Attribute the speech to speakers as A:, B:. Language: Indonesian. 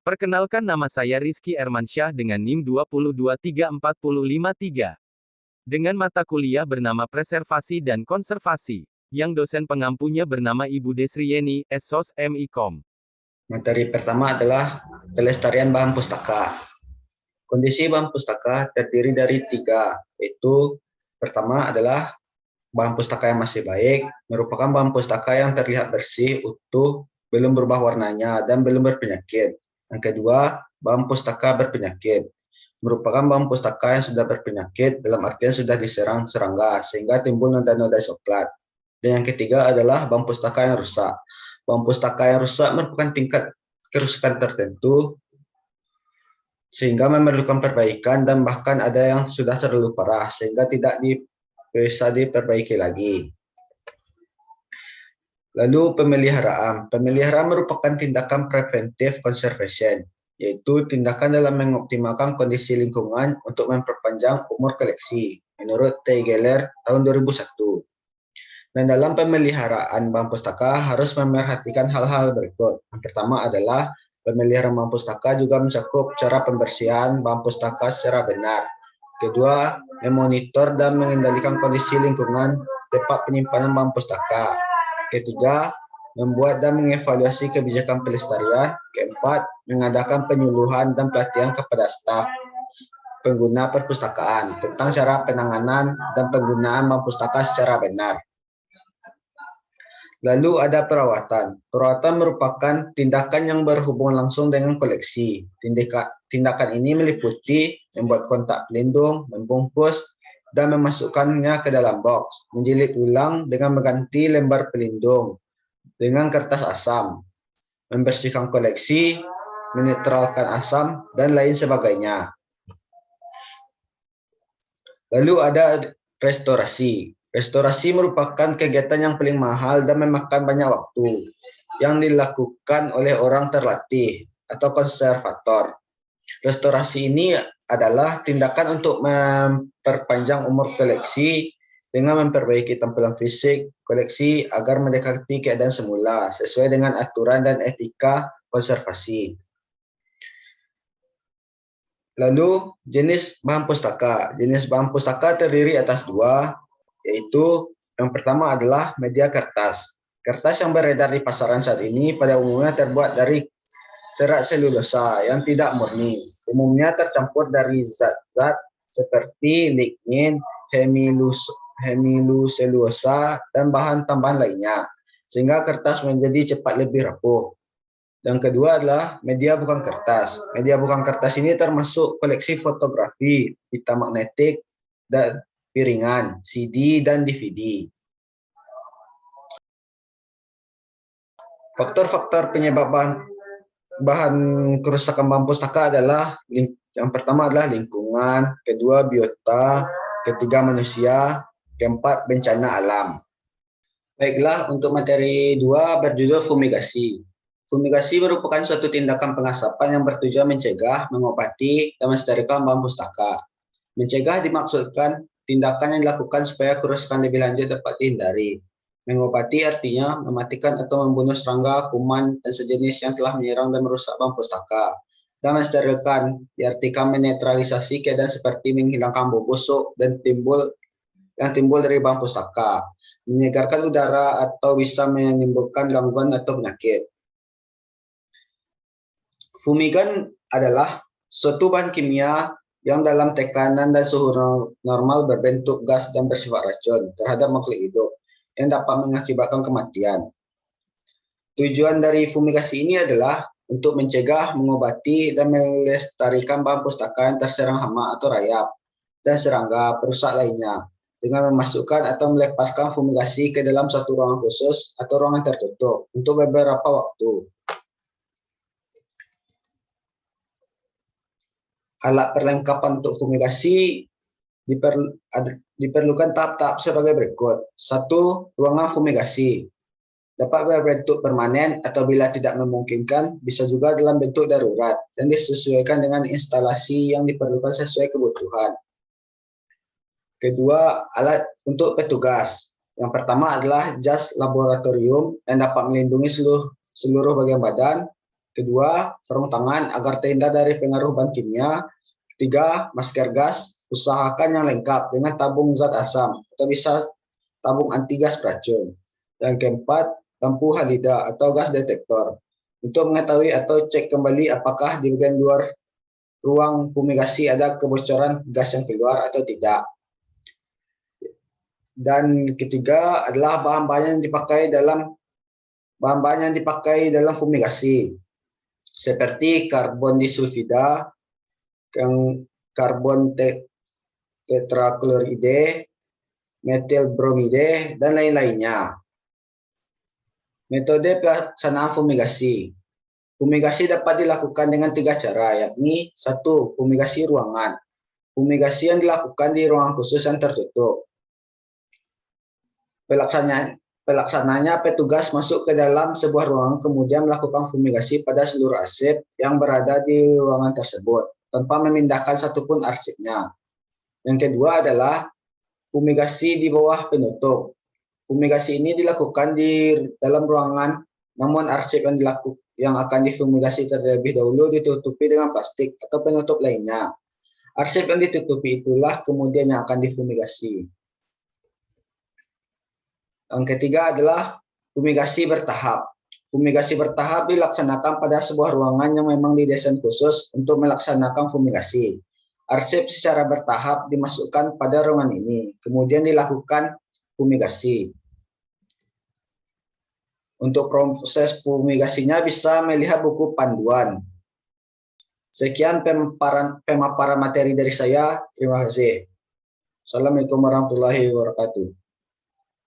A: Perkenalkan, nama saya Rizky Ermansyah dengan NIM 2234553. Dengan mata kuliah bernama Preservasi dan Konservasi, yang dosen pengampunya bernama Ibu Desrieni, SOS MIKOM.
B: Materi pertama adalah pelestarian bahan pustaka. Kondisi bahan pustaka terdiri dari 3, yaitu pertama adalah bahan pustaka yang masih baik, merupakan bahan pustaka yang terlihat bersih, utuh, belum berubah warnanya, dan belum berpenyakit. Yang kedua, bahan pustaka berpenyakit, merupakan bahan pustaka yang sudah berpenyakit, dalam artian sudah diserang serangga, sehingga timbul noda-noda coklat. Dan yang ketiga adalah bahan pustaka yang rusak. Bahan pustaka yang rusak merupakan tingkat kerusakan tertentu, sehingga memerlukan perbaikan, dan bahkan ada yang sudah terlalu parah, sehingga tidak bisa diperbaiki lagi. Lalu pemeliharaan. Pemeliharaan merupakan tindakan preventive conservation, yaitu tindakan dalam mengoptimalkan kondisi lingkungan untuk memperpanjang umur koleksi, menurut T. Geller tahun 2001. Dan dalam pemeliharaan bahan pustaka harus memerhatikan hal-hal berikut. Yang pertama adalah pemeliharaan bahan pustaka juga mencakup cara pembersihan bahan pustaka secara benar. Kedua, memonitor dan mengendalikan kondisi lingkungan tempat penyimpanan bahan pustaka. Ketiga, membuat dan mengevaluasi kebijakan pelestarian. Keempat, mengadakan penyuluhan dan pelatihan kepada staf pengguna perpustakaan tentang cara penanganan dan penggunaan bahan pustaka secara benar. Lalu ada perawatan. Perawatan merupakan tindakan yang berhubungan langsung dengan koleksi. Tindakan ini meliputi membuat kontak pelindung, membungkus, dan memasukkannya ke dalam box, menjilid ulang dengan mengganti lembar pelindung dengan kertas asam, membersihkan koleksi, menetralkan asam, dan lain sebagainya. Lalu ada restorasi. Restorasi merupakan kegiatan yang paling mahal dan memakan banyak waktu, yang dilakukan oleh orang terlatih atau konservator. Restorasi ini adalah tindakan untuk memperpanjang umur koleksi dengan memperbaiki tampilan fisik koleksi agar mendekati keadaan semula sesuai dengan aturan dan etika konservasi. Lalu jenis bahan pustaka. Jenis bahan pustaka terdiri atas 2, yaitu yang pertama adalah media kertas. Kertas yang beredar di pasaran saat ini pada umumnya terbuat dari serat selulosa yang tidak murni. Umumnya tercampur dari zat-zat seperti lignin, hemiluselulosa, dan bahan tambahan lainnya, sehingga kertas menjadi cepat lebih rapuh. Yang kedua adalah media bukan kertas. Media bukan kertas ini termasuk koleksi fotografi, pita magnetik, dan piringan, CD, dan DVD. Faktor-faktor penyebab bahan kerusakan bahan pustaka adalah yang pertama adalah lingkungan, kedua biota, ketiga manusia, keempat bencana alam. Baiklah, untuk materi 2 berjudul fumigasi. Fumigasi merupakan suatu tindakan pengasapan yang bertujuan mencegah, mengobati, dan mensterilkan bahan pustaka. Mencegah dimaksudkan tindakan yang dilakukan supaya kerusakan lebih lanjut dapat dihindari. Mengobati artinya mematikan atau membunuh serangga, kuman, dan sejenis yang telah menyerang dan merusak bahan pustaka. Dan mensterilkan diartikan menetralisasi keadaan seperti menghilangkan bau busuk dan yang timbul dari bahan pustaka, menyegarkan udara, atau bisa menimbulkan gangguan atau penyakit. Fumigan adalah suatu bahan kimia yang dalam tekanan dan suhu normal berbentuk gas dan bersifat racun terhadap makhluk hidup yang dapat mengakibatkan kematian. Tujuan dari fumigasi ini adalah untuk mencegah, mengobati, dan melestarikan bahan pustaka yang terserang hama atau rayap dan serangga perusak lainnya dengan memasukkan atau melepaskan fumigasi ke dalam satu ruangan khusus atau ruangan tertutup untuk beberapa waktu. Alat perlengkapan untuk fumigasi diperlukan tahap-tahap sebagai berikut. 1. Ruangan fumigasi. dapat berbentuk permanen atau bila tidak memungkinkan bisa juga dalam bentuk darurat dan disesuaikan dengan instalasi yang diperlukan sesuai kebutuhan. Kedua, alat untuk petugas. Yang pertama adalah jas laboratorium yang dapat melindungi seluruh bagian badan. Kedua, sarung tangan agar terhindar dari pengaruh bahan kimia. Ketiga, masker gas. Usahakan yang lengkap dengan tabung zat asam atau bisa tabung anti gas beracun. Dan keempat, lampu halida atau gas detektor untuk mengetahui atau cek kembali apakah di bagian luar ruang fumigasi ada kebocoran gas yang keluar atau tidak. Dan ketiga adalah bahan-bahan yang dipakai dalam fumigasi seperti karbon disulfida, karbon tetrakloride, metil bromide, dan lain-lainnya. Metode pelaksanaan fumigasi. Fumigasi dapat dilakukan dengan 3 cara, yakni 1. Fumigasi ruangan. Fumigasi yang dilakukan di ruangan khusus yang tertutup. Pelaksananya petugas masuk ke dalam sebuah ruangan kemudian melakukan fumigasi pada seluruh arsip yang berada di ruangan tersebut tanpa memindahkan satupun arsipnya. Yang kedua adalah fumigasi di bawah penutup. Fumigasi ini dilakukan di dalam ruangan, namun arsip yang akan difumigasi terlebih dahulu ditutupi dengan plastik atau penutup lainnya. Arsip yang ditutupi itulah kemudian yang akan difumigasi. Yang ketiga adalah fumigasi bertahap. Fumigasi bertahap dilaksanakan pada sebuah ruangan yang memang didesain khusus untuk melaksanakan fumigasi. Arsip secara bertahap dimasukkan pada ruangan ini, kemudian dilakukan fumigasi. Untuk proses fumigasinya bisa melihat buku panduan. Sekian pemaparan materi dari saya. Terima kasih. Assalamualaikum warahmatullahi wabarakatuh.